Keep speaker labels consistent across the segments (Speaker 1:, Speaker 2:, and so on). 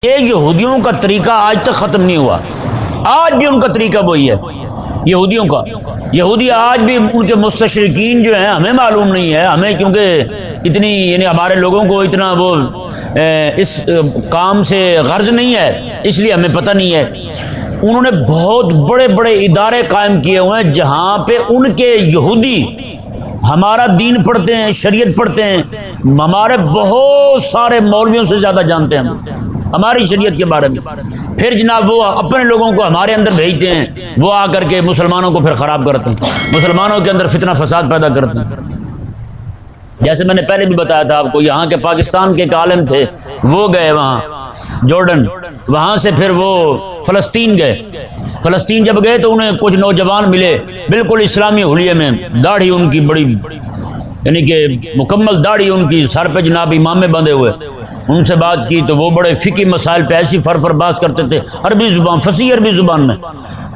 Speaker 1: یہ یہودیوں کا طریقہ آج تک ختم نہیں ہوا، آج بھی ان کا طریقہ وہی ہے یہودیوں کا۔ یہودی آج بھی ان کے مستشرقین جو ہیں ہمیں معلوم نہیں ہے، ہمیں کیونکہ اتنی یعنی ہمارے لوگوں کو اتنا وہ اس کام سے غرض نہیں ہے، اس لیے ہمیں پتہ نہیں ہے۔ انہوں نے بہت بڑے بڑے ادارے قائم کیے ہوئے ہیں جہاں پہ ان کے یہودی ہمارا دین پڑھتے ہیں، شریعت پڑھتے ہیں، ہمارے بہت سارے مولویوں سے زیادہ جانتے ہیں ہماری شریعت کے بارے میں۔ پھر جناب وہ اپنے لوگوں کو ہمارے اندر بھیجتے ہیں، وہ آ کر کے مسلمانوں کو پھر خراب کرتے ہیں، مسلمانوں کے اندر فتنہ فساد پیدا کرتے ہیں۔ جیسے میں نے پہلے بھی بتایا تھا آپ کو، یہاں کے پاکستان کے ایک عالم تھے، وہ گئے وہاں جارڈن، وہاں سے پھر وہ فلسطین گئے۔ فلسطین جب گئے تو انہیں کچھ نوجوان ملے بالکل اسلامی حلیے میں، داڑھی ان کی بڑی یعنی کہ مکمل داڑھی ان کی، سر پہ جناب امامے بندھے ہوئے۔ ان سے بات کی تو وہ بڑے فقہی مسائل پہ ایسی فر بات کرتے تھے، عربی زبان، فصیح عربی زبان میں،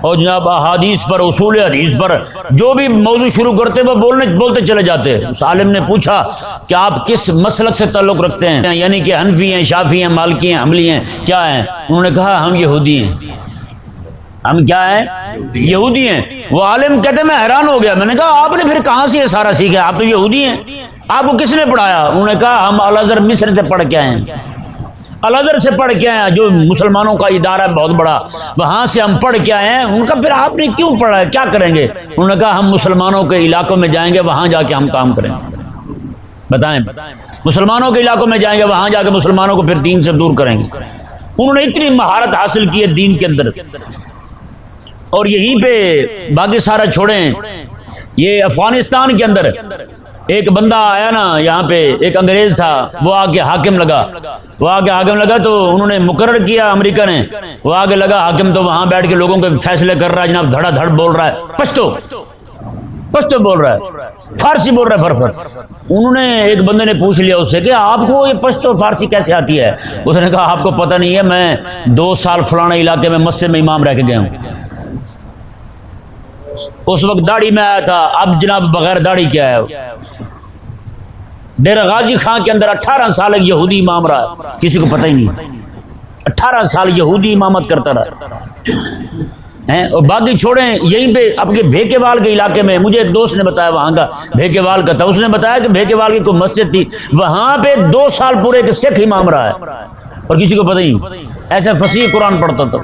Speaker 1: اور جناب احادیث پر، اصول حدیث پر جو بھی موضوع شروع کرتے وہ بولتے چلے جاتے۔ اس عالم نے پوچھا کہ آپ کس مسلک سے تعلق رکھتے ہیں، یعنی کہ حنفی ہیں، شافعی ہیں، مالکی ہیں، حنبلی ہیں، کیا ہیں؟ انہوں نے کہا ہم یہودی ہیں۔ ہم کیا ہیں؟ یہودی ہیں۔ وہ عالم کہتے میں حیران ہو گیا، میں نے کہا آپ نے پھر کہاں سے یہ سارا سیکھا؟ آپ تو یہودی ہیں، آپ کو کس نے پڑھایا؟ انہوں نے کہا ہم الازہر مصر سے پڑھ کے آئے ہیں، الازہر سے پڑھ کے آئے ہیں، جو مسلمانوں کا ادارہ ہے بہت بڑا، وہاں سے ہم پڑھ کے آئے ہیں۔ ان کا پھر آپ نے کیوں پڑھا ہے، کیا کریں گے؟ انہوں نے کہا ہم مسلمانوں کے علاقوں میں جائیں گے، وہاں جا کے ہم کام کریں گے۔ بتائیں، مسلمانوں کے علاقوں میں جائیں گے، وہاں جا کے مسلمانوں کو پھر دین سے دور کریں گے۔ انہوں نے اتنی مہارت حاصل کی ہے دین کے اندر، اور یہیں پہ باقی سارا چھوڑیں۔ یہ افغانستان کے اندر ایک بندہ آیا نا، یہاں پہ ایک انگریز تھا، وہ آ کے حاکم لگا، تو انہوں نے مقرر کیا امریکہ نے، وہ آگے لگا حاکم، تو وہاں بیٹھ کے لوگوں کے فیصلے کر رہا ہے جناب، دھڑا دھڑ بول رہا ہے، پشتو بول رہا ہے، فارسی بول رہا ہے فر۔ انہوں نے ایک بندے نے پوچھ لیا اس سے کہ آپ کو یہ پشتو فارسی کیسے آتی ہے؟ اس نے کہا آپ کو پتہ نہیں ہے، میں 2 سال فلانے علاقے میں مسجد میں امام رہ کے گیا ہوں، اس وقت داڑھی میں آیا تھا، اب جناب بغیر داڑھی کیا ہے۔ ڈیرہ غازی خان کے اندر 18 سال ایک یہودی امام رہا، کسی کو پتہ ہی نہیں، 18 سال یہودی امامت کرتا رہا۔ اور باقی چھوڑیں، یہیں پہ اپنے بھیکے وال کے علاقے میں، مجھے ایک دوست نے بتایا وہاں کا، بھیکے وال کا تھا، اس نے بتایا کہ بھیکے وال کی کوئی مسجد تھی، وہاں پہ 2 سال پورے ایک سکھ امام رہا ہے اور کسی کو پتہ ہی نہیں، ایسا فصیح قرآن پڑھتا تھا۔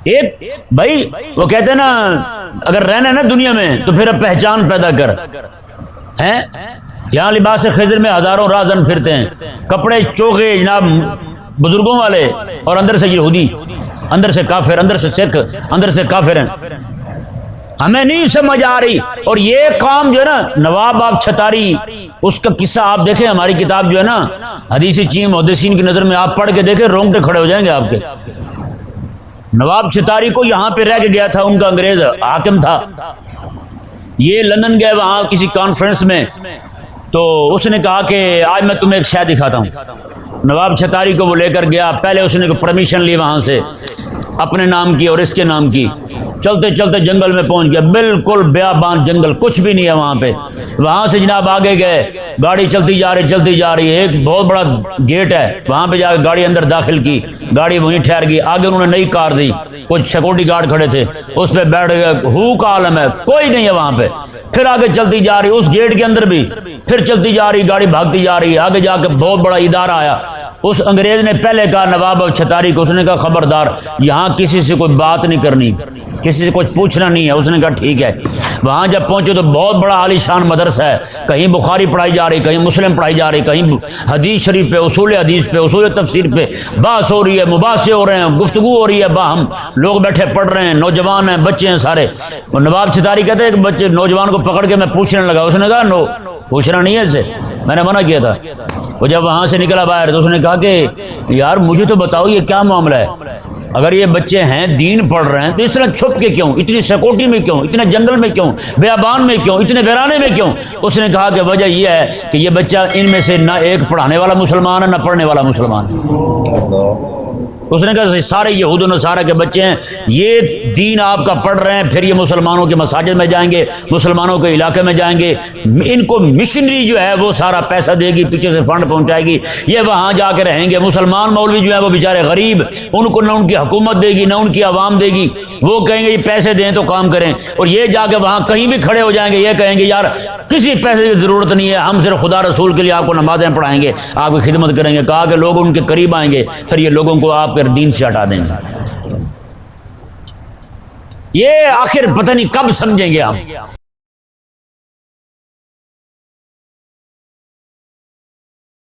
Speaker 1: ایک بھائی وہ کہتے ہیں نا، اگر رہنا نا دنیا میں تو پھر اب پہچان پیدا کر، ہیں یہاں لباس خضر میں ہزاروں رازن پھرتے ہیں، کپڑے چوغے جناب بزرگوں والے، اور اندر سے یہودی، اندر سے کافر، اندر سے سکھ، اندر سے کافر ہیں، ہمیں نہیں سمجھ آ رہی۔ اور یہ کام جو ہے نا، نواب آپ چھتاری، اس کا قصہ آپ دیکھیں، ہماری کتاب جو ہے نا حدیث چین محدثین کی نظر میں، آپ پڑھ کے دیکھیں رونگٹے کھڑے ہو جائیں گے آپ کے۔ نواب چھتاری کو یہاں پہ رہ کے گیا تھا، ان کا انگریز حاکم تھا، یہ لندن گئے وہاں کسی کانفرنس میں، تو اس نے کہا کہ آج میں تمہیں ایک شے دکھاتا ہوں۔ نواب چھتاری کو وہ لے کر گیا، پہلے اس نے پرمیشن لی وہاں سے، اپنے نام کی اور اس کے نام کی، چلتے چلتے جنگل میں پہنچ گیا، بالکل بیابان جنگل، کچھ بھی نہیں ہے وہاں پہ۔ وہاں سے جناب آگے گئے، گاڑی چلتی جا رہی ہے، ایک بہت بڑا گیٹ ہے، وہاں پہ جا کے گاڑی اندر داخل کی، گاڑی وہیں ٹھہر گئی، آگے انہوں نے نئی کار دی، کچھ سیکورٹی گارڈ کھڑے تھے، اس پہ بیٹھ گئے، ہو کا عالم ہے، کوئی نہیں ہے وہاں پہ۔ پھر آگے چلتی جا رہی، اس گیٹ کے اندر بھی پھر چلتی جا رہی، گاڑی بھاگتی جا رہی ہے، آگے جا کے بہت بڑا ادارہ آیا۔ اس انگریز نے پہلے کہا نواب چھتاری کو، اس نے کہا خبردار، یہاں کسی سے کوئی بات نہیں کرنی، کسی سے کچھ پوچھنا نہیں ہے۔ اس نے کہا ٹھیک ہے۔ وہاں جب پہنچے تو بہت بڑا عالی شان مدرسہ ہے، کہیں بخاری پڑھائی جا رہی، کہیں مسلم پڑھائی جا رہی، کہیں حدیث شریف پہ، اصول حدیث پہ، اصول تفسیر پہ بحث ہو رہی ہے، مباحثے ہو رہے ہیں، گفتگو ہو رہی ہے، باہم لوگ بیٹھے پڑھ رہے ہیں، نوجوان ہیں، بچے ہیں سارے۔ اور نواب چھتاری کہتے ہیں کہ بچے نوجوان کو پکڑ کے میں پوچھنے لگا، اس نے کہا نو، پوچھنا نہیں ہے اسے، میں نے منع کیا تھا۔ وہ جب وہاں سے نکلا باہر تو اس نے کہا کہ یار مجھے تو بتاؤ یہ کیا معاملہ ہے، اگر یہ بچے ہیں دین پڑھ رہے ہیں تو اس طرح چھپ کے کیوں، اتنی سیکورٹی میں کیوں، اتنے جنگل میں کیوں، بیابان میں کیوں، اتنے ویرانے میں کیوں؟ اس نے کہا کہ وجہ یہ ہے کہ یہ بچہ ان میں سے نہ ایک پڑھانے والا مسلمان ہے، نہ پڑھنے والا مسلمان ہے۔ اس نے کہا سارے یہود و نصارہ کے بچے ہیں، یہ دین آپ کا پڑھ رہے ہیں، پھر یہ مسلمانوں کے مساجد میں جائیں گے، مسلمانوں کے علاقے میں جائیں گے، ان کو مشنری جو ہے وہ سارا پیسہ دے گی، پیچھے سے فنڈ پہنچائے گی، یہ وہاں جا کے رہیں گے۔ مسلمان مولوی جو ہے وہ بیچارے غریب، ان کو نہ ان کی حکومت دے گی نہ ان کی عوام دے گی، وہ کہیں گے یہ پیسے دیں تو کام کریں، اور یہ جا کے وہاں کہیں بھی کھڑے ہو جائیں گے، یہ کہیں گے یار کسی پیسے کی ضرورت نہیں ہے، ہم صرف خدا رسول کے لیے آپ کو نمازیں پڑھائیں گے، آپ کی خدمت کریں گے۔ کہا کہ لوگ ان کے قریب آئیں گے، پھر یہ لوگوں کو آپ کے دین سے ہٹا دیں گے۔ یہ آخر پتہ نہیں کب سمجھیں گے ہم۔